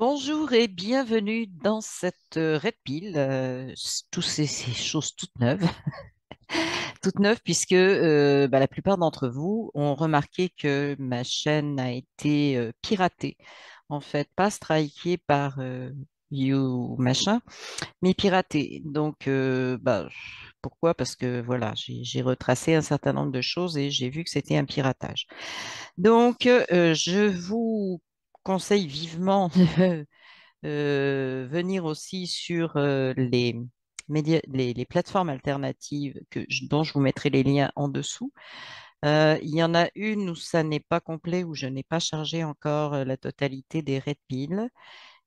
Bonjour et bienvenue dans cette Red Pill, tous ces choses toutes neuves, toutes neuves puisque la plupart d'entre vous ont remarqué que ma chaîne a été piratée, en fait, pas strikée par You machin, mais piratée. Donc, pourquoi? Parce que voilà, j'ai retracé un certain nombre de choses et j'ai vu que c'était un piratage. Donc, je vous conseille vivement venir aussi sur les plateformes alternatives dont je vous mettrai les liens en dessous. Il y en a une où ça n'est pas complet, où je n'ai pas chargé encore la totalité des Red Pill.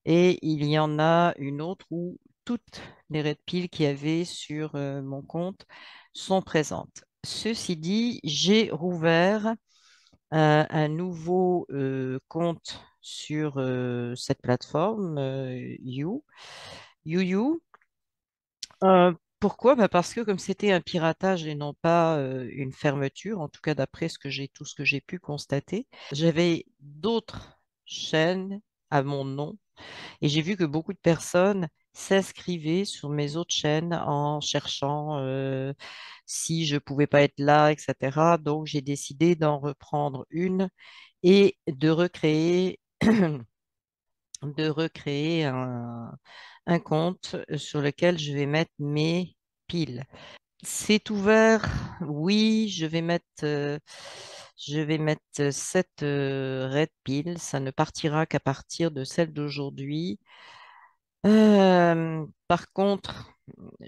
Et il y en a une autre où toutes les Red Pill qu'il y avait sur mon compte sont présentes. Ceci dit, j'ai rouvert un nouveau compte sur cette plateforme, You. Pourquoi? Parce que comme c'était un piratage et non pas une fermeture, en tout cas d'après tout ce que j'ai pu constater, j'avais d'autres chaînes à mon nom et j'ai vu que beaucoup de personnes s'inscrivaient sur mes autres chaînes en cherchant si je pouvais pas être là, etc. Donc j'ai décidé d'en reprendre une et de recréer un compte sur lequel je vais mettre mes piles. C'est ouvert, oui, je vais mettre 7 red piles. Ça ne partira qu'à partir de celle d'aujourd'hui. Par contre,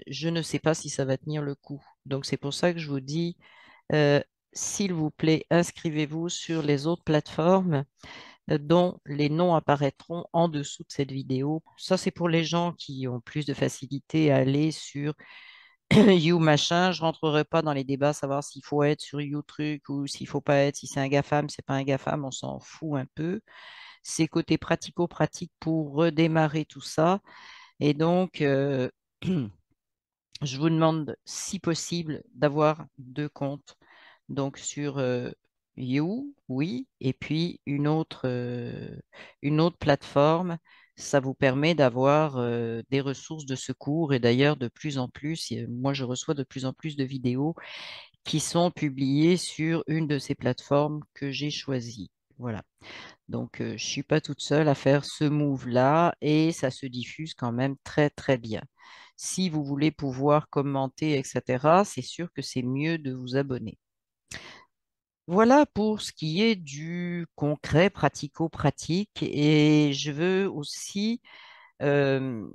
je ne sais pas si ça va tenir le coup. Donc c'est pour ça que je vous dis, euh, s'il vous plaît, inscrivez-vous sur les autres plateformes dont les noms apparaîtront en dessous de cette vidéo. Ça, c'est pour les gens qui ont plus de facilité à aller sur You machin. Je rentrerai pas dans les débats, savoir s'il faut être sur You truc ou s'il faut pas être, si c'est un GAFAM, c'est pas un GAFAM, on s'en fout un peu. C'est côté pratico-pratique pour redémarrer tout ça. Et donc, je vous demande, si possible, d'avoir deux comptes. Donc sur You, oui, et puis une autre plateforme. Ça vous permet d'avoir des ressources de secours. Et d'ailleurs, de plus en plus, moi, je reçois de plus en plus de vidéos qui sont publiées sur une de ces plateformes que j'ai choisies. Voilà. Donc, je ne suis pas toute seule à faire ce move-là et ça se diffuse quand même très, très bien. Si vous voulez pouvoir commenter, etc., c'est sûr que c'est mieux de vous abonner. Voilà pour ce qui est du concret, pratico-pratique. Et je veux aussi euh,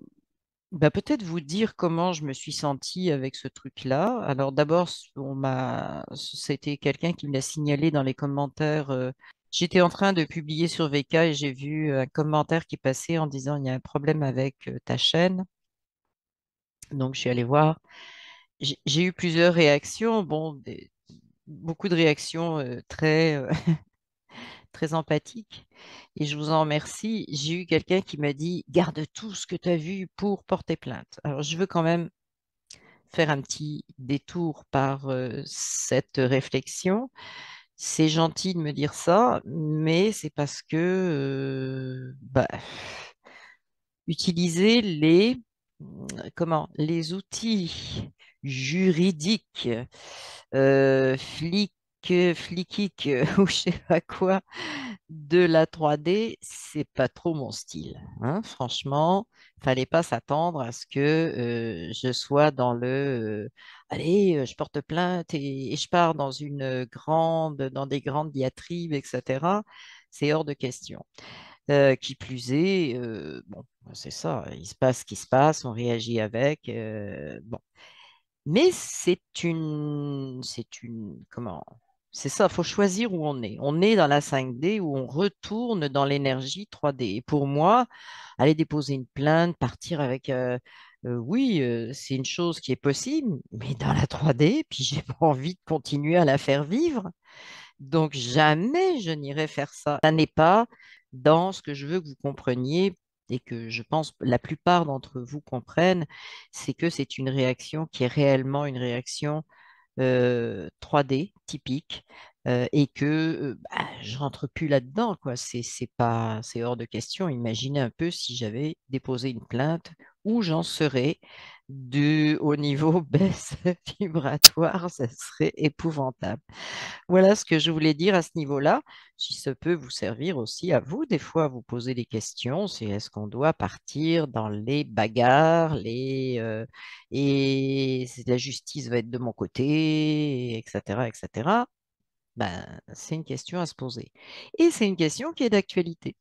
peut-être vous dire comment je me suis sentie avec ce truc-là. Alors d'abord, c'était quelqu'un qui me l'a signalé dans les commentaires. J'étais en train de publier sur VK et j'ai vu un commentaire qui passait en disant il y a un problème avec ta chaîne. Donc je suis allée voir. J'ai eu plusieurs réactions. Bon, beaucoup de réactions très empathique et je vous en remercie. J'ai eu quelqu'un qui m'a dit, garde tout ce que tu as vu pour porter plainte. Alors, je veux quand même faire un petit détour par cette réflexion. C'est gentil de me dire ça, mais c'est parce que utiliser les outils juridiques, fliquiques ou je sais pas quoi, de la 3D, c'est pas trop mon style, hein. Franchement, fallait pas s'attendre à ce que je sois allez, je porte plainte et je pars dans des grandes diatribes, etc. C'est hors de question. Qui plus est, bon, c'est ça, il se passe ce qui se passe, on réagit avec. Bon. Mais comment? C'est ça, il faut choisir où on est. On est dans la 5D où on retourne dans l'énergie 3D. Et pour moi, aller déposer une plainte, partir avec, oui, c'est une chose qui est possible, mais dans la 3D, puis j'ai pas envie de continuer à la faire vivre. Donc jamais je n'irai faire ça. Ça n'est pas dans ce que je veux que vous compreniez et que je pense la plupart d'entre vous comprennent, c'est que c'est une réaction qui est réellement une réaction 3D typique. et que bah, je rentre plus là-dedans, quoi. C'est pas, c'est hors de question. Imaginez un peu si j'avais déposé une plainte, où j'en serais au niveau baisse vibratoire, ça serait épouvantable. Voilà ce que je voulais dire à ce niveau-là. Si ça peut vous servir aussi à vous, des fois, à vous poser des questions, c'est est-ce qu'on doit partir dans les bagarres, et la justice va être de mon côté, etc., etc. Ben, c'est une question à se poser. Et c'est une question qui est d'actualité.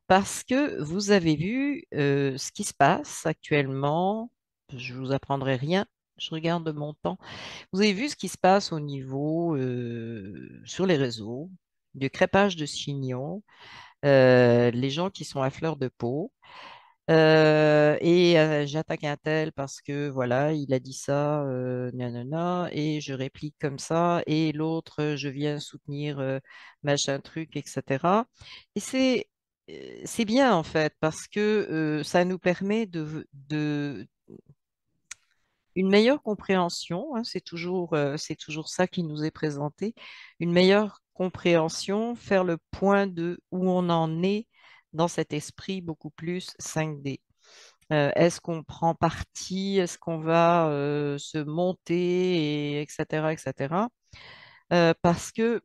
Parce que vous avez vu ce qui se passe actuellement. Je ne vous apprendrai rien. Je regarde mon temps. Vous avez vu ce qui se passe au niveau sur les réseaux, du crêpage de signaux, les gens qui sont à fleur de peau. J'attaque un tel parce que voilà, il a dit ça, nanana, et je réplique comme ça, et l'autre, je viens soutenir machin truc, etc. Et c'est bien en fait, parce que ça nous permet de une meilleure compréhension, hein, c'est toujours ça qui nous est présenté, une meilleure compréhension, faire le point de où on en est dans cet esprit beaucoup plus 5D. Est-ce qu'on prend parti? Est-ce qu'on va se monter, et etc., etc. Parce que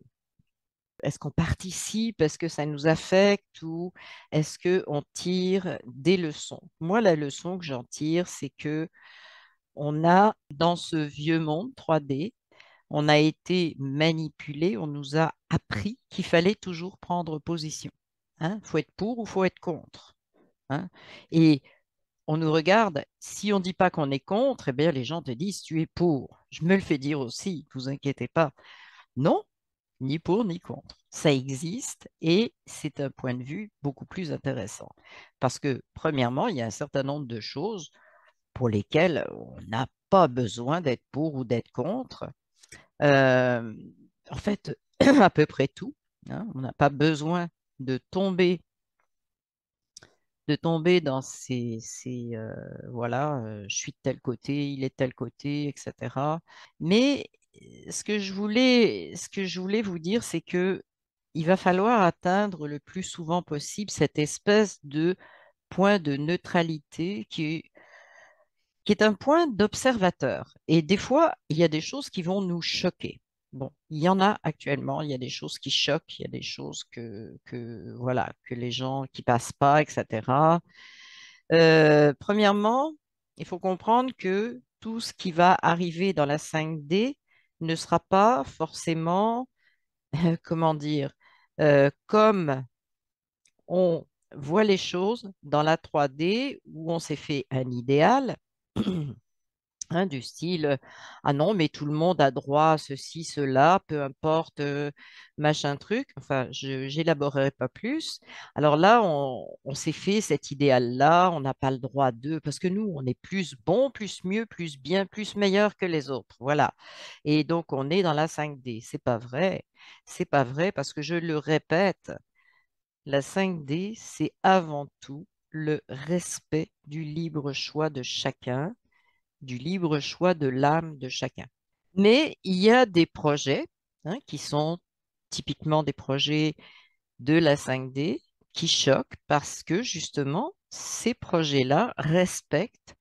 est-ce qu'on participe? Est-ce que ça nous affecte ou est-ce qu'on tire des leçons? Moi, la leçon que j'en tire, c'est que on a, dans ce vieux monde 3D, on a été manipulé, on nous a appris qu'il fallait toujours prendre position. Hein? Faut être pour ou faut être contre. Hein? Et on nous regarde, si on ne dit pas qu'on est contre, eh bien, les gens te disent tu es pour. Je me le fais dire aussi, ne vous inquiétez pas. Non, ni pour ni contre. Ça existe et c'est un point de vue beaucoup plus intéressant. Parce que, premièrement, il y a un certain nombre de choses pour lesquelles on n'a pas besoin d'être pour ou d'être contre. Euh, En fait, à peu près tout. Hein. On n'a pas besoin de tomber dans voilà, je suis de tel côté, il est de tel côté, etc. Mais ce que je voulais vous dire, c'est que il va falloir atteindre le plus souvent possible cette espèce de point de neutralité qui est un point d'observateur. Et des fois, il y a des choses qui vont nous choquer. Bon, il y en a actuellement, il y a des choses qui choquent, il y a des choses voilà, que les gens qui passent pas, etc. Premièrement, il faut comprendre que tout ce qui va arriver dans la 5D ne sera pas forcément, comment dire, comme on voit les choses dans la 3D où on s'est fait un idéal. Hein, du style, ah non, mais tout le monde a droit à ceci, cela, peu importe, machin truc. Enfin, je n'élaborerai pas plus. Alors là, on s'est fait cet idéal-là, on n'a pas le droit d'eux, parce que nous, on est plus bon, plus mieux, plus bien, plus meilleur que les autres. Voilà. Et donc, on est dans la 5D. C'est pas vrai. C'est pas vrai, parce que je le répète, la 5D, c'est avant tout le respect du libre choix de chacun, du libre choix de l'âme de chacun. Mais il y a des projets hein, qui sont typiquement des projets de la 5D qui choquent parce que justement, ces projets-là respectent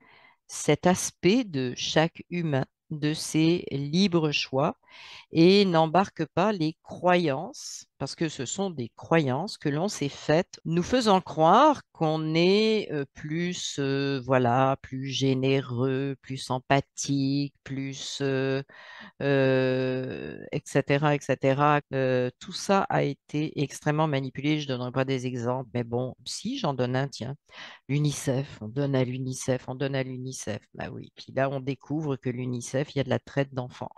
cet aspect de chaque humain, de ses libres choix et n'embarque pas les croyances, parce que ce sont des croyances que l'on s'est faites, nous faisant croire qu'on est plus, voilà, plus généreux, plus empathique, plus, etc., etc. Tout ça a été extrêmement manipulé. Je ne donnerai pas des exemples, mais bon, si j'en donne un, tiens, l'UNICEF, on donne à l'UNICEF, on donne à l'UNICEF. Bah oui, puis là, on découvre que l'UNICEF, il y a de la traite d'enfants.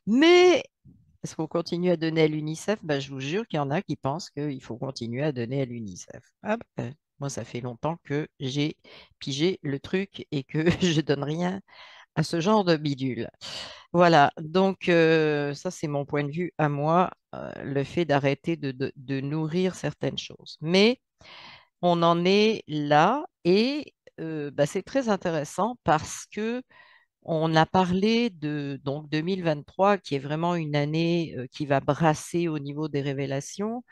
Mais est-ce qu'on continue à donner à l'UNICEF? Ben, je vous jure qu'il y en a qui pensent qu'il faut continuer à donner à l'UNICEF. Ah ben, moi, ça fait longtemps que j'ai pigé le truc et que je donne rien à ce genre de bidule. Voilà, donc ça, c'est mon point de vue à moi, le fait d'arrêter de nourrir certaines choses. Mais on en est là et bah, c'est très intéressant parce que On a parlé de donc 2023, qui est vraiment une année qui va brasser au niveau des révélations.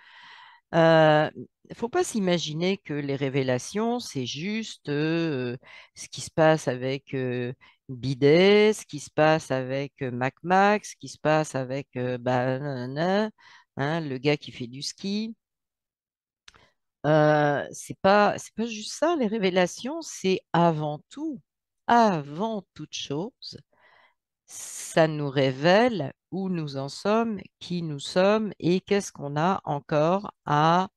Il ne faut pas s'imaginer que les révélations, c'est juste ce qui se passe avec Bidet, ce qui se passe avec Mac, ce qui se passe avec nanana, hein, le gars qui fait du ski. C'est pas juste ça, les révélations, c'est avant toute chose, ça nous révèle où nous en sommes, qui nous sommes et qu'est-ce qu'on a encore à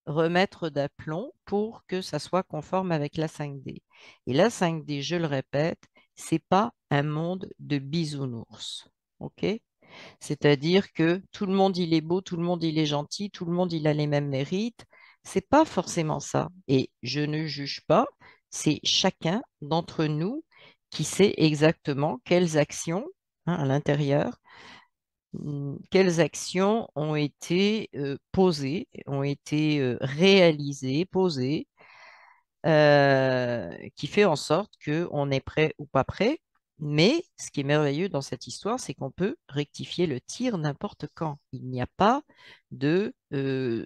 remettre d'aplomb pour que ça soit conforme avec la 5D. Et la 5D, je le répète, c'est pas un monde de bisounours. OK? C'est-à-dire que tout le monde, il est beau, tout le monde, il est gentil, tout le monde, il a les mêmes mérites. C'est pas forcément ça. Et je ne juge pas, c'est chacun d'entre nous qui sait exactement quelles actions, hein, à l'intérieur, quelles actions ont été posées, ont été réalisées, posées, qui fait en sorte qu'on est prêt ou pas prêt. Mais ce qui est merveilleux dans cette histoire, c'est qu'on peut rectifier le tir n'importe quand. Il n'y a pas de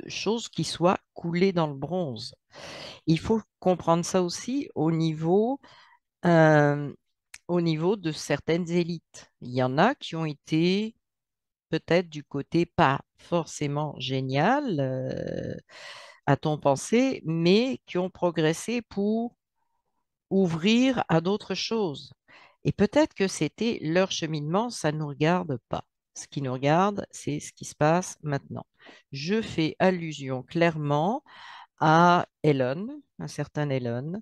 choses qui soient coulées dans le bronze. Il faut comprendre ça aussi euh, au niveau de certaines élites. Il y en a qui ont été peut-être du côté pas forcément génial, a-t-on pensé, mais qui ont progressé pour ouvrir à d'autres choses. Et peut-être que c'était leur cheminement, ça ne nous regarde pas. Ce qui nous regarde, c'est ce qui se passe maintenant. Je fais allusion clairement à Elon, un certain Elon,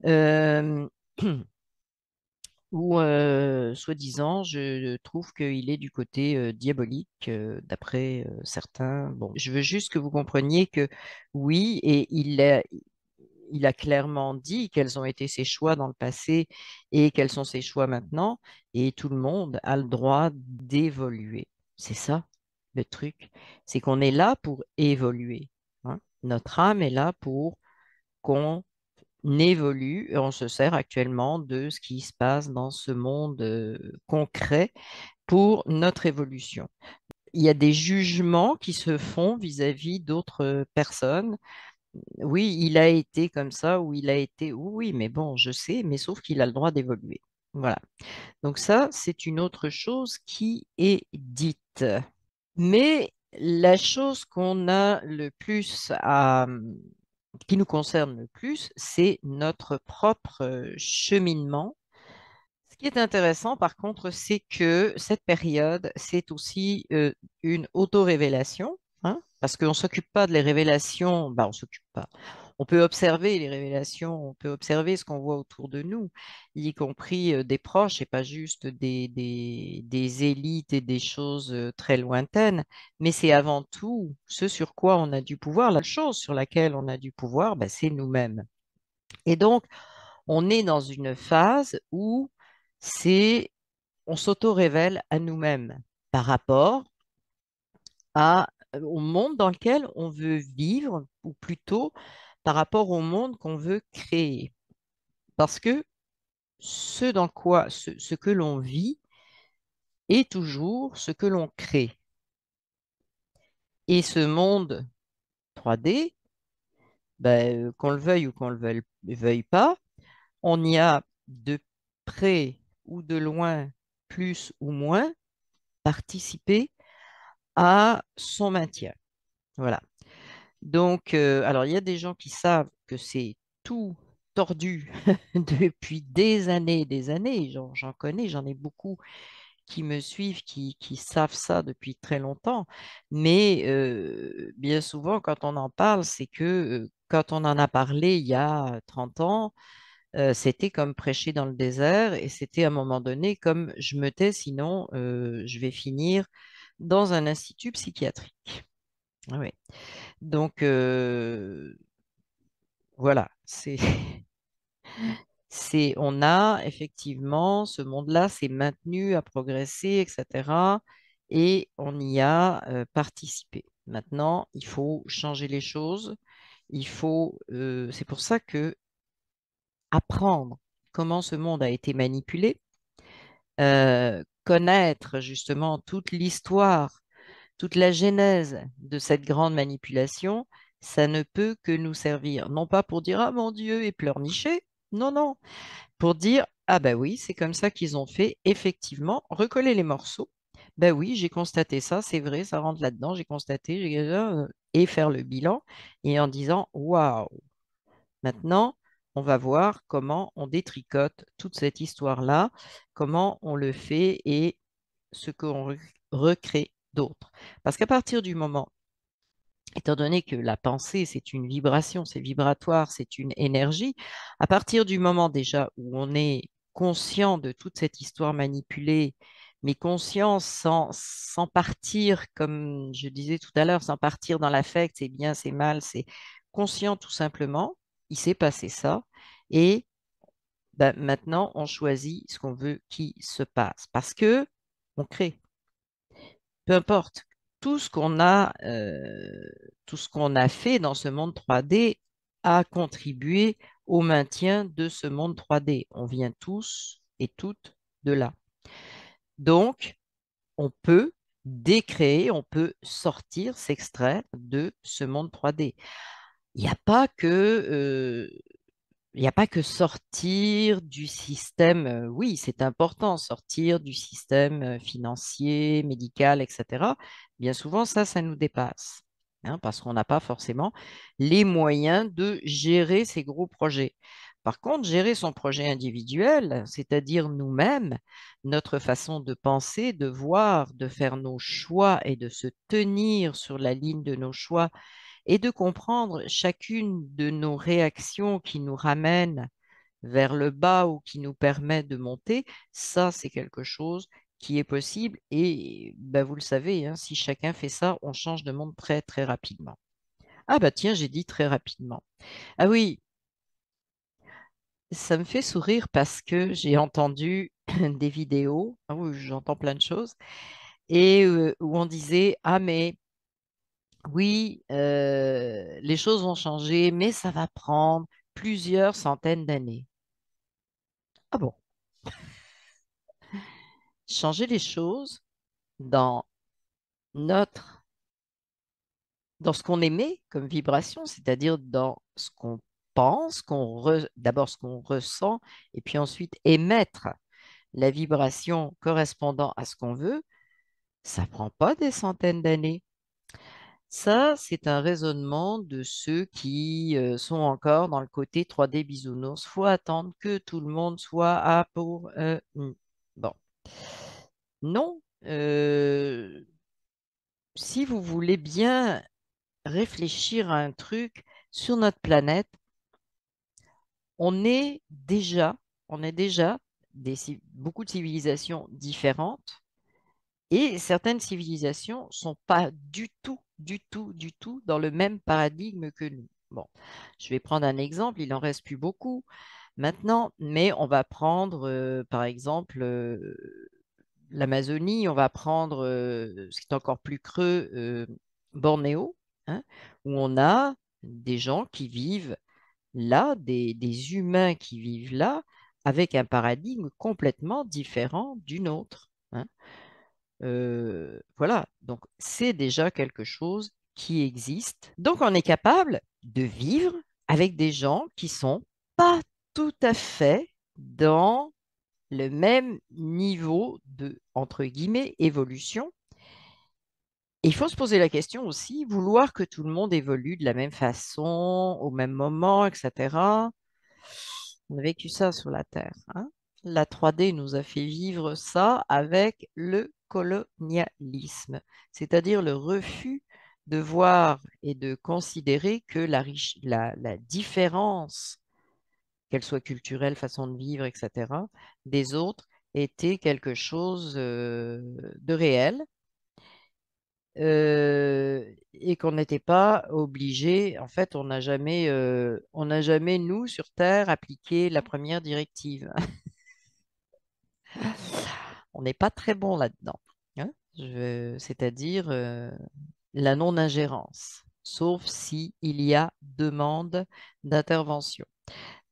euh, où, soi-disant, je trouve qu'il est du côté diabolique, d'après certains. Bon, je veux juste que vous compreniez que oui, et il a clairement dit quels ont été ses choix dans le passé et quels sont ses choix maintenant, et tout le monde a le droit d'évoluer. C'est ça, le truc. C'est qu'on est là pour évoluer, hein. Notre âme est là pour qu'on évolue et on se sert actuellement de ce qui se passe dans ce monde concret pour notre évolution. Il y a des jugements qui se font vis-à-vis d'autres personnes. Oui, il a été comme ça ou il a été, oui, oui, mais bon, je sais, mais sauf qu'il a le droit d'évoluer. Voilà. Donc ça, c'est une autre chose qui est dite. Mais la chose qu'on a le plus qui nous concerne le plus, c'est notre propre cheminement. Ce qui est intéressant, par contre, c'est que cette période, c'est aussi une auto-révélation, hein, parce qu'on ne s'occupe pas de les révélations, bah, on s'occupe pas. On peut observer les révélations, on peut observer ce qu'on voit autour de nous, y compris des proches et pas juste des élites et des choses très lointaines, mais c'est avant tout ce sur quoi on a du pouvoir. La chose sur laquelle on a du pouvoir, bah, c'est nous-mêmes. Et donc, on est dans une phase où c'est, on s'auto-révèle à nous-mêmes par rapport au monde dans lequel on veut vivre, ou plutôt par rapport au monde qu'on veut créer. Parce que ce que l'on vit est toujours ce que l'on crée. Et ce monde 3D, ben, qu'on le veuille ou qu'on le veuille pas, on y a de près ou de loin, plus ou moins, participé à son maintien. Voilà. Donc, alors, il y a des gens qui savent que c'est tout tordu depuis des années. J'en connais, j'en ai beaucoup qui me suivent, qui savent ça depuis très longtemps. Mais bien souvent, quand on en parle, c'est que quand on en a parlé il y a 30 ans, c'était comme prêcher dans le désert et c'était à un moment donné comme je me tais, sinon je vais finir dans un institut psychiatrique. Ah ouais. Donc voilà, on a effectivement ce monde-là s'est maintenu, a progressé, etc. Et on y a participé. Maintenant, il faut changer les choses. C'est pour ça que apprendre comment ce monde a été manipulé, connaître justement toute l'histoire, toute la genèse de cette grande manipulation, ça ne peut que nous servir, non pas pour dire, ah mon Dieu, et pleurnicher, non, non, pour dire, ah ben oui, c'est comme ça qu'ils ont fait, effectivement, recoller les morceaux. Ben oui, j'ai constaté ça, c'est vrai, ça rentre là-dedans, j'ai constaté, et faire le bilan, et en disant, waouh, maintenant, on va voir comment on détricote toute cette histoire-là, comment on le fait et ce qu'on recrée d'autre. Parce qu'à partir du moment, étant donné que la pensée, c'est une vibration, c'est vibratoire, c'est une énergie, à partir du moment déjà où on est conscient de toute cette histoire manipulée, mais conscient sans partir, comme je disais tout à l'heure, sans partir dans l'affect, c'est bien, c'est mal, c'est conscient tout simplement, il s'est passé ça, et ben, maintenant on choisit ce qu'on veut qu'il se passe, parce que on crée peu importe, tout ce qu'on a, tout ce qu'on a fait dans ce monde 3D a contribué au maintien de ce monde 3D. On vient tous et toutes de là. Donc, on peut décréer, on peut sortir, s'extraire de ce monde 3D. Il n'y a pas que, il n'y a pas que sortir du système, oui, c'est important, sortir du système financier, médical, etc. Bien souvent, ça nous dépasse, hein, parce qu'on n'a pas forcément les moyens de gérer ces gros projets. Par contre, gérer son projet individuel, c'est-à-dire nous-mêmes, notre façon de penser, de voir, de faire nos choix et de se tenir sur la ligne de nos choix et de comprendre chacune de nos réactions qui nous ramènent vers le bas ou qui nous permet de monter, ça, c'est quelque chose qui est possible. Et ben, vous le savez, hein, si chacun fait ça, on change de monde très, très rapidement. Ah bah tiens, j'ai dit très rapidement. Ah oui, ça me fait sourire parce que j'ai entendu des vidéos, ah oui, j'entends plein de choses, et où on disait, ah mais oui, les choses vont changer, mais ça va prendre plusieurs centaines d'années. Ah bon? Changer les choses dans notre, dans ce qu'on émet comme vibration, c'est-à-dire dans ce qu'on pense, d'abord ce qu'on ressent, et puis ensuite émettre la vibration correspondant à ce qu'on veut, ça prend pas des centaines d'années. Ça, c'est un raisonnement de ceux qui sont encore dans le côté 3D bisounours. Faut attendre que tout le monde soit à pour. Bon, non. Si vous voulez bien réfléchir à un truc sur notre planète, on est déjà, on est déjà beaucoup de civilisations différentes. Et certaines civilisations sont pas du tout, du tout, du tout dans le même paradigme que nous. Bon, je vais prendre un exemple, il en reste plus beaucoup maintenant, mais on va prendre par exemple l'Amazonie, on va prendre ce qui est encore plus creux, Bornéo, hein, où on a des gens qui vivent là, des humains qui vivent là, avec un paradigme complètement différent du nôtre, hein. Voilà, donc c'est déjà quelque chose qui existe. Donc on est capable de vivre avec des gens qui sont pas tout à fait dans le même niveau de, entre guillemets, évolution. Et il faut se poser la question aussi, vouloir que tout le monde évolue de la même façon, au même moment, etc. On a vécu ça sur la Terre, hein. La 3D nous a fait vivre ça avec le colonialisme, c'est-à-dire le refus de voir et de considérer que la différence, qu'elle soit culturelle, façon de vivre, etc., des autres était quelque chose de réel, et qu'on n'était pas obligé, en fait, on n'a jamais, nous, sur Terre, appliqué la première directive. On n'est pas très bon là-dedans, hein. C'est-à-dire la non-ingérence, sauf si il y a demande d'intervention.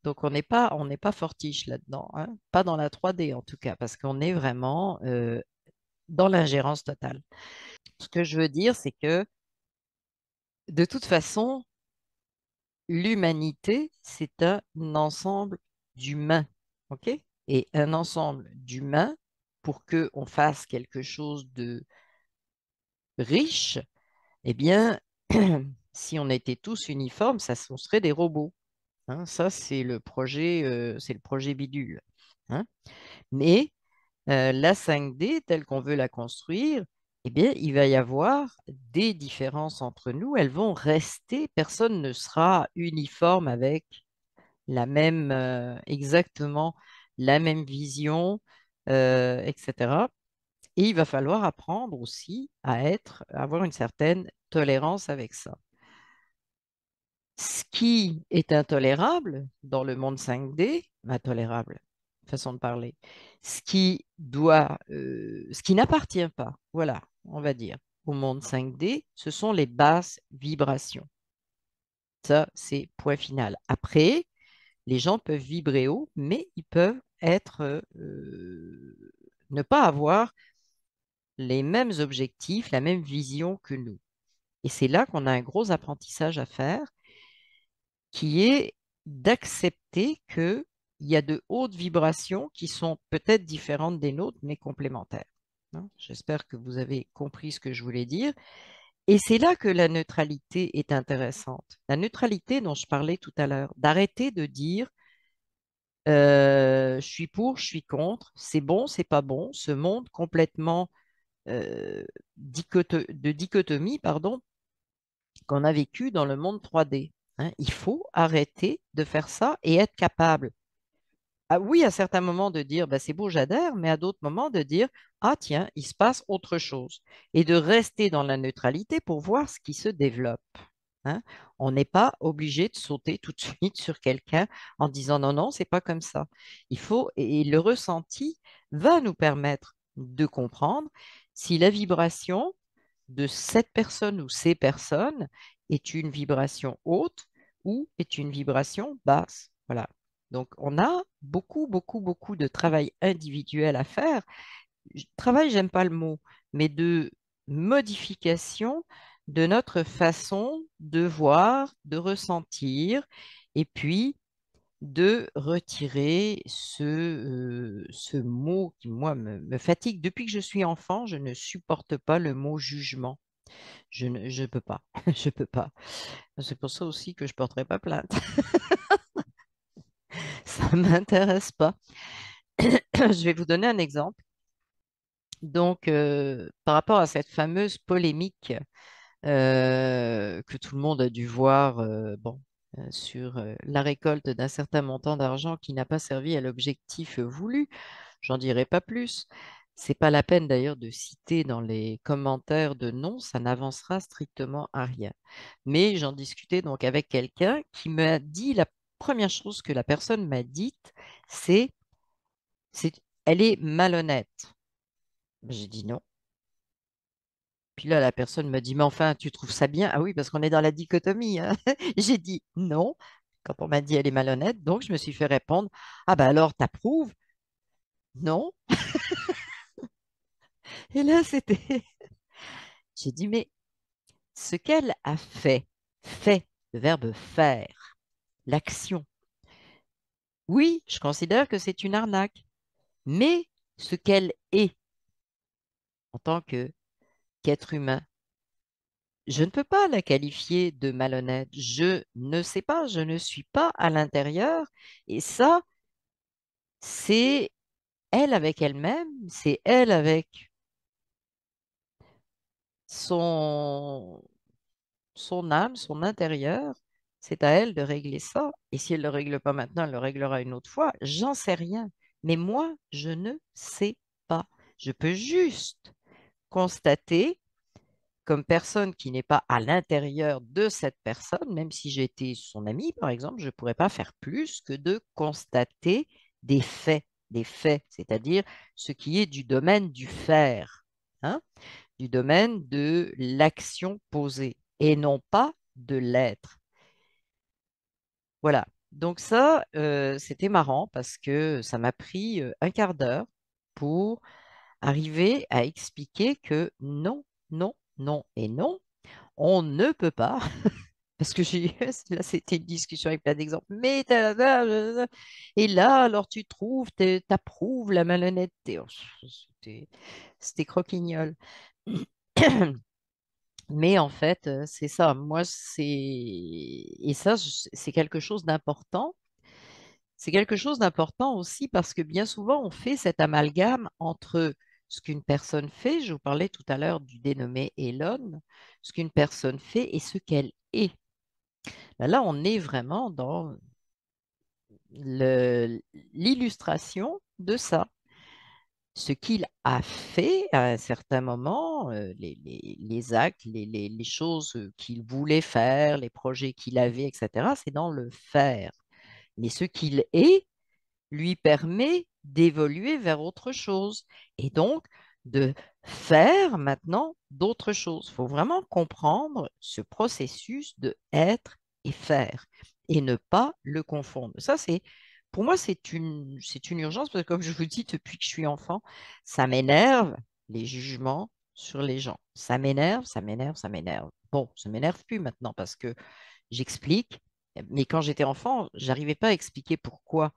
Donc, on n'est pas fortiche là-dedans, hein. Pas dans la 3D en tout cas, parce qu'on est vraiment dans l'ingérence totale. Ce que je veux dire, c'est que de toute façon, l'humanité, c'est un ensemble d'humains, OK? Et un ensemble d'humains, pour qu'on fasse quelque chose de riche, eh bien, si on était tous uniformes, on serait des robots, hein. Ça, c'est le projet bidule, hein. Mais la 5D, telle qu'on veut la construire, eh bien, il va y avoir des différences entre nous. Elles vont rester. Personne ne sera uniforme avec exactement la même vision, etc. Et il va falloir apprendre aussi à avoir une certaine tolérance avec ça. Ce qui est intolérable dans le monde 5D, intolérable, façon de parler, ce qui n'appartient pas, voilà, on va dire, au monde 5D, ce sont les basses vibrations. Ça, c'est point final. Après, les gens peuvent vibrer haut, mais ils peuvent ne pas avoir les mêmes objectifs, la même vision que nous. Et c'est là qu'on a un gros apprentissage à faire, qui est d'accepter qu'il y a de hautes vibrations qui sont peut-être différentes des nôtres, mais complémentaires, hein. J'espère que vous avez compris ce que je voulais dire. Et c'est là que la neutralité est intéressante. La neutralité dont je parlais tout à l'heure, d'arrêter de dire je suis pour, je suis contre, c'est bon, c'est pas bon, ce monde complètement euh, de dichotomie, pardon, qu'on a vécu dans le monde 3D, hein. Il faut arrêter de faire ça et être capable, ah oui, à certains moments de dire bah, c'est beau, j'adhère, mais à d'autres moments de dire ah tiens, il se passe autre chose et de rester dans la neutralité pour voir ce qui se développe, hein. On n'est pas obligé de sauter tout de suite sur quelqu'un en disant non, non, c'est pas comme ça. Et le ressenti va nous permettre de comprendre si la vibration de cette personne ou ces personnes est une vibration haute ou est une vibration basse. Voilà. Donc, on a beaucoup, beaucoup, beaucoup de travail individuel à faire. Travail, j'aime pas le mot, mais de modification de notre façon de voir, de ressentir, et puis de retirer ce mot qui, moi, me fatigue. Depuis que je suis enfant, je ne supporte pas le mot jugement. Je peux pas. Je peux pas. C'est pour ça aussi que je porterai pas plainte. Ça m'intéresse pas. Je vais vous donner un exemple. Donc, par rapport à cette fameuse polémique que tout le monde a dû voir bon, sur la récolte d'un certain montant d'argent qui n'a pas servi à l'objectif voulu. J'en dirai pas plus. C'est pas la peine d'ailleurs de citer dans les commentaires de non, ça n'avancera strictement à rien. Mais j'en discutais donc avec quelqu'un qui m'a dit la première chose que la personne m'a dite, c'est, elle est malhonnête. J'ai dit non. Puis là, la personne me dit, mais enfin, tu trouves ça bien? Ah oui, parce qu'on est dans la dichotomie, hein. J'ai dit non quand on m'a dit elle est malhonnête. Donc, je me suis fait répondre, ah ben alors, t'approuves? Non. Et là, c'était, j'ai dit, mais ce qu'elle a fait, le verbe faire, l'action, oui, je considère que c'est une arnaque. Mais ce qu'elle est en tant qu'être humain, je ne peux pas la qualifier de malhonnête. Je ne sais pas, je ne suis pas à l'intérieur. Et ça, c'est elle avec elle-même, c'est elle avec son, son âme, son intérieur. C'est à elle de régler ça. Et si elle ne le règle pas maintenant, elle le réglera une autre fois. J'en sais rien. Mais moi, je ne sais pas. Je peux juste constater comme personne qui n'est pas à l'intérieur de cette personne, même si j'étais son ami, par exemple, je ne pourrais pas faire plus que de constater des faits, c'est-à-dire ce qui est du domaine du faire, hein, du domaine de l'action posée, et non pas de l'être. Voilà. Donc ça, c'était marrant parce que ça m'a pris un quart d'heure pour arriver à expliquer que non, non, non et non, on ne peut pas. Parce que là, c'était une discussion avec plein d'exemples. Mais et là, alors tu trouves, t'approuves la malhonnêteté. Oh, c'était croquignol. Mais en fait, c'est ça. Moi, et ça, c'est quelque chose d'important. C'est quelque chose d'important aussi parce que bien souvent, on fait cet amalgame entre ce qu'une personne fait. Je vous parlais tout à l'heure du dénommé Elon, ce qu'une personne fait et ce qu'elle est. Là, on est vraiment dans l'illustration de ça. Ce qu'il a fait à un certain moment, les actes, les choses qu'il voulait faire, les projets qu'il avait, etc., c'est dans le faire. Mais ce qu'il est lui permet d'évoluer vers autre chose et donc de faire maintenant d'autres choses. Il faut vraiment comprendre ce processus de être et faire et ne pas le confondre. Ça, pour moi, c'est une urgence parce que comme je vous dis, depuis que je suis enfant, ça m'énerve les jugements sur les gens. Ça m'énerve, ça m'énerve, ça m'énerve. Bon, ça m'énerve plus maintenant parce que j'explique, mais quand j'étais enfant, j'arrivais pas à expliquer pourquoi.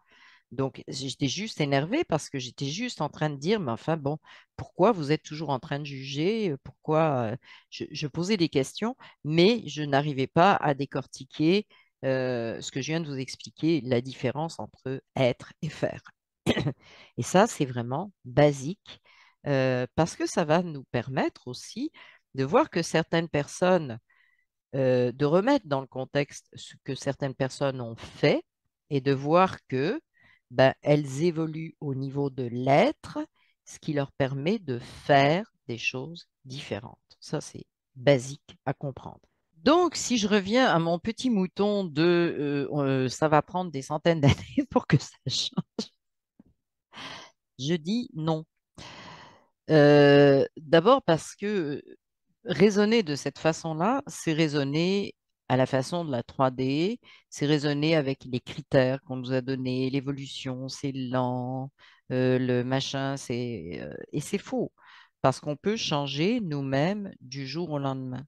Donc, j'étais juste énervée parce que j'étais juste en train de dire, mais enfin, bon, pourquoi vous êtes toujours en train de juger? Pourquoi je posais des questions, mais je n'arrivais pas à décortiquer ce que je viens de vous expliquer, la différence entre être et faire. Et ça, c'est vraiment basique parce que ça va nous permettre aussi de voir que certaines personnes de remettre dans le contexte ce que certaines personnes ont fait et de voir que ben, elles évoluent au niveau de l'être, ce qui leur permet de faire des choses différentes. Ça, c'est basique à comprendre. Donc, si je reviens à mon petit mouton de ça va prendre des centaines d'années pour que ça change, je dis non. D'abord parce que raisonner de cette façon-là, c'est raisonner à la façon de la 3D, c'est raisonner avec les critères qu'on nous a donnés, l'évolution, c'est lent, le machin, et c'est faux, parce qu'on peut changer nous-mêmes du jour au lendemain.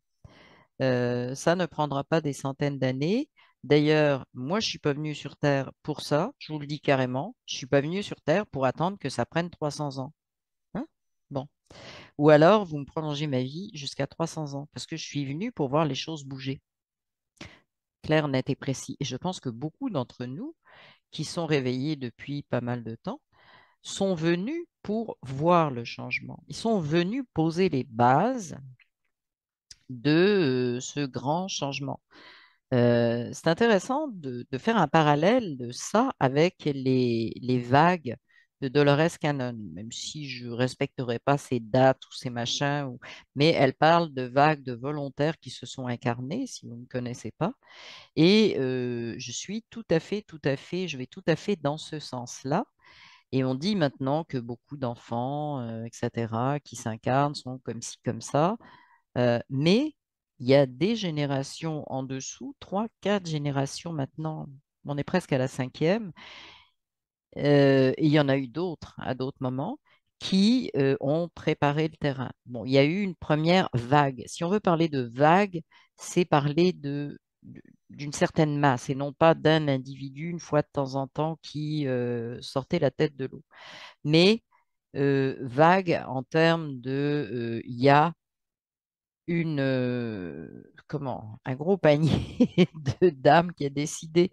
Ça ne prendra pas des centaines d'années. D'ailleurs, moi, je ne suis pas venu sur Terre pour ça, je vous le dis carrément, je ne suis pas venu sur Terre pour attendre que ça prenne 300 ans. Hein. Bon. Ou alors, vous me prolongez ma vie jusqu'à 300 ans, parce que je suis venu pour voir les choses bouger, clair, net et précis. Et je pense que beaucoup d'entre nous, qui sont réveillés depuis pas mal de temps, sont venus pour voir le changement. Ils sont venus poser les bases de ce grand changement. C'est intéressant de faire un parallèle de ça avec les vagues de Dolores Cannon, même si je ne respecterai pas ces dates ou ces machins, mais elle parle de vagues de volontaires qui se sont incarnés, si vous ne connaissez pas. Et je suis tout à fait, je vais tout à fait dans ce sens-là. Et on dit maintenant que beaucoup d'enfants, etc., qui s'incarnent sont comme ci, comme ça. Mais il y a des générations en dessous, trois, quatre générations maintenant, on est presque à la cinquième, et il y en a eu d'autres à d'autres moments qui ont préparé le terrain. Bon, il y a eu une première vague. Si on veut parler de vague, c'est parler d'une certaine masse et non pas d'un individu une fois de temps en temps qui sortait la tête de l'eau. Mais vague en termes de, il y a un gros panier de dames qui a décidé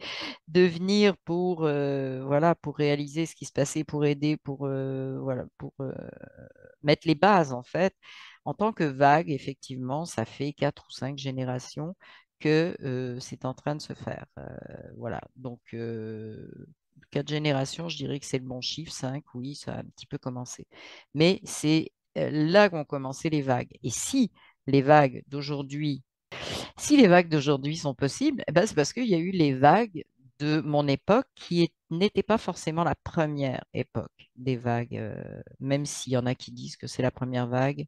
de venir pour, voilà, pour réaliser ce qui se passait, pour aider, voilà, pour mettre les bases en fait. En tant que vague, effectivement, ça fait 4 ou 5 générations que c'est en train de se faire. Voilà, donc 4 générations, je dirais que c'est le bon chiffre. 5, oui, ça a un petit peu commencé. Mais c'est là qu'ont commencé les vagues. Et les vagues d'aujourd'hui, si les vagues d'aujourd'hui sont possibles, eh ben, c'est parce qu'il y a eu les vagues de mon époque n'étaient pas forcément la première époque des vagues, même s'il y en a qui disent que c'est la première vague,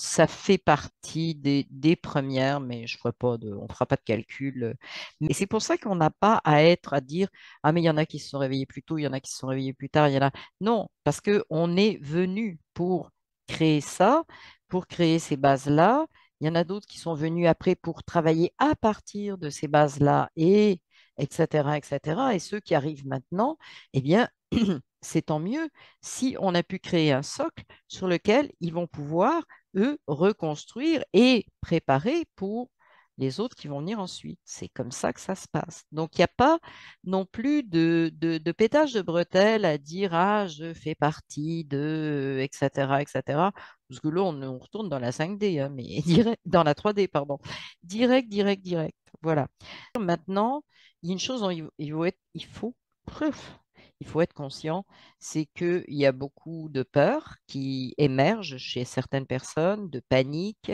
ça fait partie des premières, mais on fera pas de calcul. Mais c'est pour ça qu'on n'a pas à dire, ah, mais il y en a qui se sont réveillés plus tôt, il y en a qui se sont réveillés plus tard, il y en a. Non, parce qu'on est venu pour créer ça, pour créer ces bases-là. Il y en a d'autres qui sont venus après pour travailler à partir de ces bases-là, et etc., etc. Et ceux qui arrivent maintenant, eh bien, c'est tant mieux si on a pu créer un socle sur lequel ils vont pouvoir, eux, reconstruire et préparer pour les autres qui vont venir ensuite. C'est comme ça que ça se passe. Donc, il n'y a pas non plus de pétage de bretelles à dire, ah, je fais partie de, etc., etc. Parce que là, on retourne dans la 5D, hein, mais direct, dans la 3D, pardon. Direct, direct, direct. Voilà. Maintenant, il y a une chose dont il faut être conscient, c'est qu'il y a beaucoup de peur qui émergent chez certaines personnes, de panique.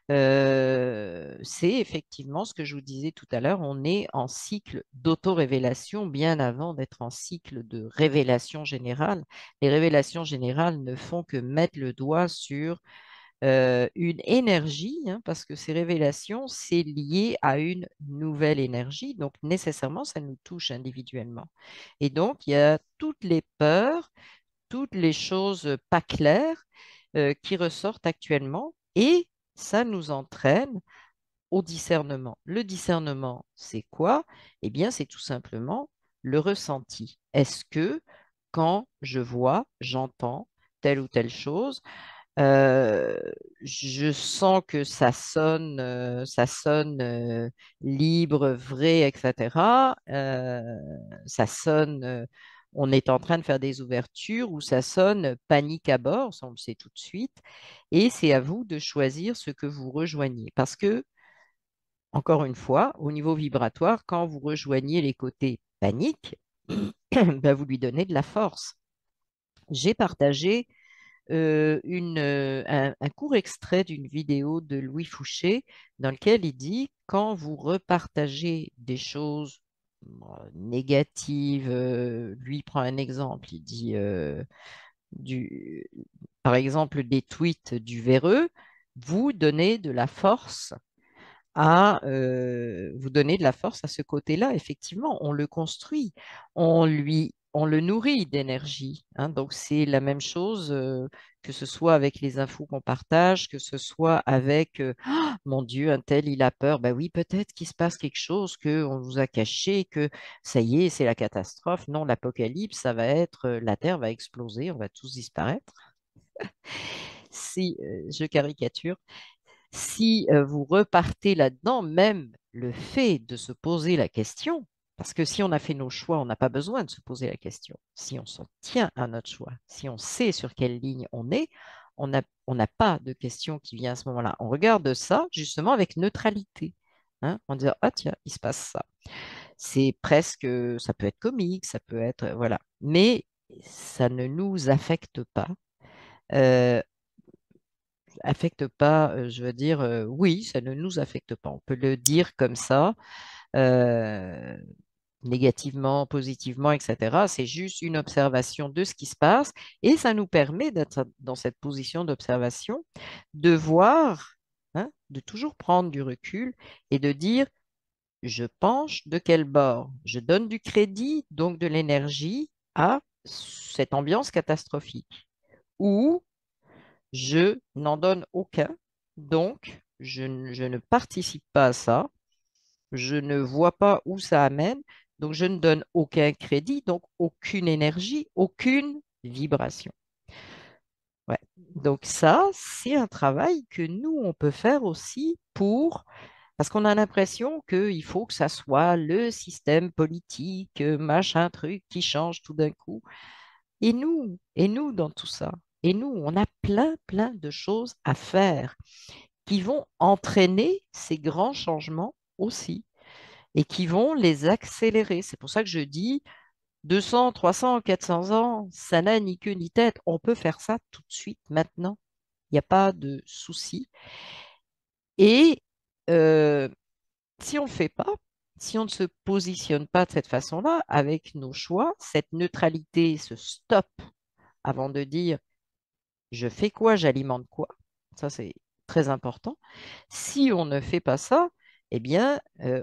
C'est effectivement ce que je vous disais tout à l'heure, on est en cycle d'auto-révélation bien avant d'être en cycle de révélation générale. Les révélations générales ne font que mettre le doigt sur une énergie, hein, parce que ces révélations, c'est lié à une nouvelle énergie, donc nécessairement, ça nous touche individuellement. Et donc, il y a toutes les peurs, toutes les choses pas claires qui ressortent actuellement, et ça nous entraîne au discernement. Le discernement, c'est quoi? Eh bien, c'est tout simplement le ressenti. Est-ce que quand je vois, j'entends telle ou telle chose, euh, je sens que ça sonne libre, vrai, etc. Ça sonne, on est en train de faire des ouvertures, ou ça sonne panique à bord, ça on le sait tout de suite. Et c'est à vous de choisir ce que vous rejoignez. Parce que, encore une fois, au niveau vibratoire, quand vous rejoignez les côtés panique, ben, vous lui donnez de la force. J'ai partagé un court extrait d'une vidéo de Louis Fouché dans lequel il dit, quand vous repartagez des choses négatives, lui il prend un exemple, il dit du, par exemple des tweets du véreux, vous donnez de la force vous donner de la force à ce côté-là. Effectivement, on le construit, on le nourrit d'énergie, hein. Donc, c'est la même chose, que ce soit avec les infos qu'on partage, que ce soit avec, ah, mon Dieu, un tel, il a peur. Ben oui, peut-être qu'il se passe quelque chose, qu'on vous a caché, que ça y est, c'est la catastrophe. Non, l'apocalypse, ça va être, la Terre va exploser, on va tous disparaître. Si, je caricature. Si vous repartez là-dedans, même le fait de se poser la question, parce que si on a fait nos choix, on n'a pas besoin de se poser la question. Si on s'en tient à notre choix, si on sait sur quelle ligne on est, on n'a pas de question qui vient à ce moment-là. On regarde ça justement avec neutralité, hein, en disant, ah tiens, il se passe ça. C'est presque, ça peut être comique, ça peut être, voilà. Mais ça ne nous affecte pas. Euh, affecte pas, je veux dire, oui, ça ne nous affecte pas. On peut le dire comme ça, euh, négativement, positivement, etc. C'est juste une observation de ce qui se passe, et ça nous permet d'être dans cette position d'observation, de voir, hein, de toujours prendre du recul et de dire, je penche de quel bord? Je donne du crédit, donc de l'énergie, à cette ambiance catastrophique. Ou je n'en donne aucun, donc je ne participe pas à ça, je ne vois pas où ça amène, donc je ne donne aucun crédit, donc aucune énergie, aucune vibration. Ouais. Donc ça, c'est un travail que nous, on peut faire aussi parce qu'on a l'impression qu'il faut que ça soit le système politique, machin truc, qui change tout d'un coup. Et nous dans tout ça. Et nous, on a plein, plein de choses à faire qui vont entraîner ces grands changements aussi, et qui vont les accélérer. C'est pour ça que je dis 200, 300, 400 ans, ça n'a ni queue ni tête. On peut faire ça tout de suite, maintenant. Il n'y a pas de souci. Et euh, si on ne le fait pas, si on ne se positionne pas de cette façon-là, avec nos choix, cette neutralité, ce stop avant de dire je fais quoi, j'alimente quoi, Ça, c'est très important. Si on ne fait pas ça, eh bien,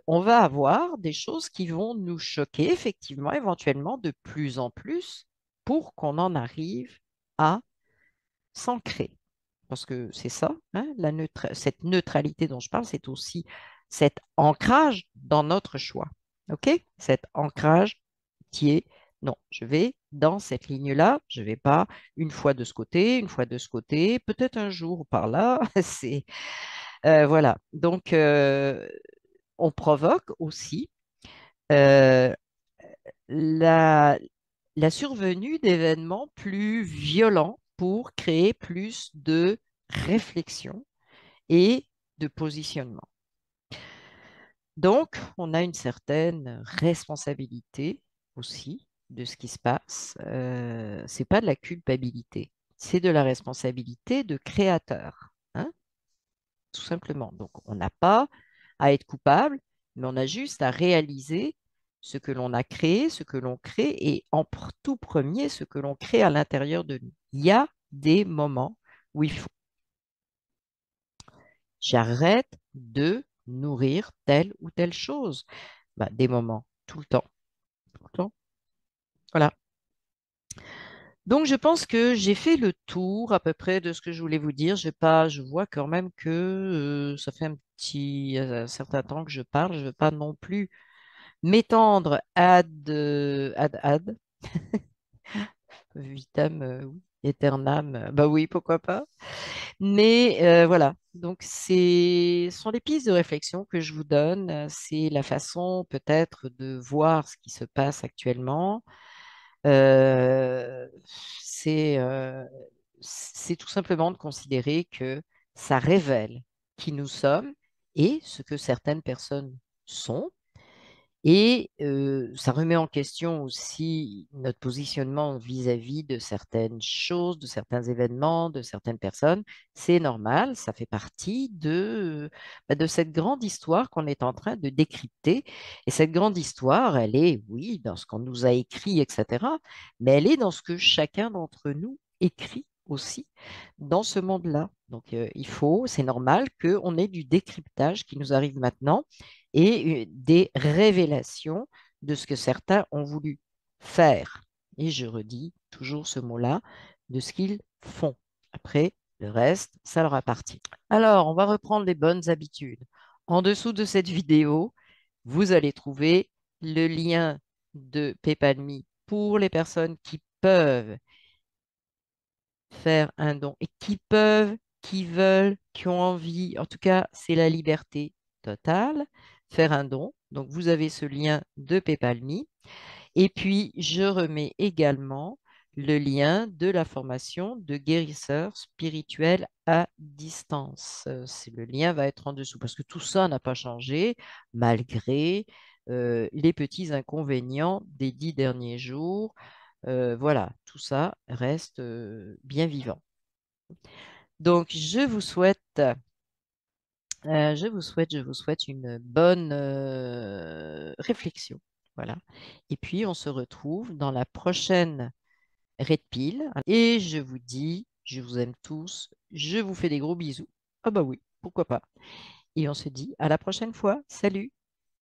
on va avoir des choses qui vont nous choquer, effectivement, éventuellement, de plus en plus, pour qu'on en arrive à s'ancrer. Parce que c'est ça, hein, cette neutralité dont je parle, c'est aussi cet ancrage dans notre choix. OK? Cet ancrage qui est, non, je vais dans cette ligne-là, je ne vais pas une fois de ce côté, une fois de ce côté, peut-être un jour par là. C'est, voilà. Donc, on provoque aussi euh, la, la survenue d'événements plus violents pour créer plus de réflexion et de positionnement. Donc, on a une certaine responsabilité aussi de ce qui se passe. C'est pas de la culpabilité, c'est de la responsabilité de créateur, hein, tout simplement. Donc, on n'a pas à être coupable, mais on a juste à réaliser ce que l'on a créé, ce que l'on crée, et tout premier, ce que l'on crée à l'intérieur de nous. Il y a des moments où il faut j'arrête de nourrir telle ou telle chose. Bah, des moments, tout le temps, tout le temps. Voilà. Donc, je pense que j'ai fait le tour à peu près de ce que je voulais vous dire. J'ai pas, je vois quand même que ça fait un certain temps que je parle. Je ne veux pas non plus m'étendre ad vitam oui, aeternam. Bah oui, pourquoi pas. Mais voilà, donc ce sont les pistes de réflexion que je vous donne. C'est la façon peut-être de voir ce qui se passe actuellement. Euh, c'est euh, c'est tout simplement de considérer que ça révèle qui nous sommes et ce que certaines personnes sont. Et ça remet en question aussi notre positionnement vis-à-vis de certaines choses, de certains événements, de certaines personnes. C'est normal, ça fait partie de cette grande histoire qu'on est en train de décrypter. Et cette grande histoire, elle est, oui, dans ce qu'on nous a écrit, etc., mais elle est dans ce que chacun d'entre nous écrit aussi dans ce monde-là. Donc, c'est normal qu'on ait du décryptage qui nous arrive maintenant et des révélations de ce que certains ont voulu faire. Et je redis toujours ce mot-là, de ce qu'ils font. Après, le reste, ça leur appartient. Alors, on va reprendre les bonnes habitudes. En dessous de cette vidéo, vous allez trouver le lien de PayPal.me pour les personnes qui peuvent faire un don et qui peuvent, qui veulent, qui ont envie, en tout cas, c'est la liberté totale, faire un don. Donc, vous avez ce lien de PayPal.me. Et puis, je remets également le lien de la formation de guérisseur spirituel à distance. Le lien va être en dessous parce que tout ça n'a pas changé malgré les petits inconvénients des 10 derniers jours. Voilà, tout ça reste bien vivant. Donc, je vous souhaite une bonne réflexion. Voilà. Et puis, on se retrouve dans la prochaine Red Pill. Et je vous dis, je vous aime tous. Je vous fais des gros bisous. Ah bah oui, pourquoi pas. Et on se dit à la prochaine fois. Salut!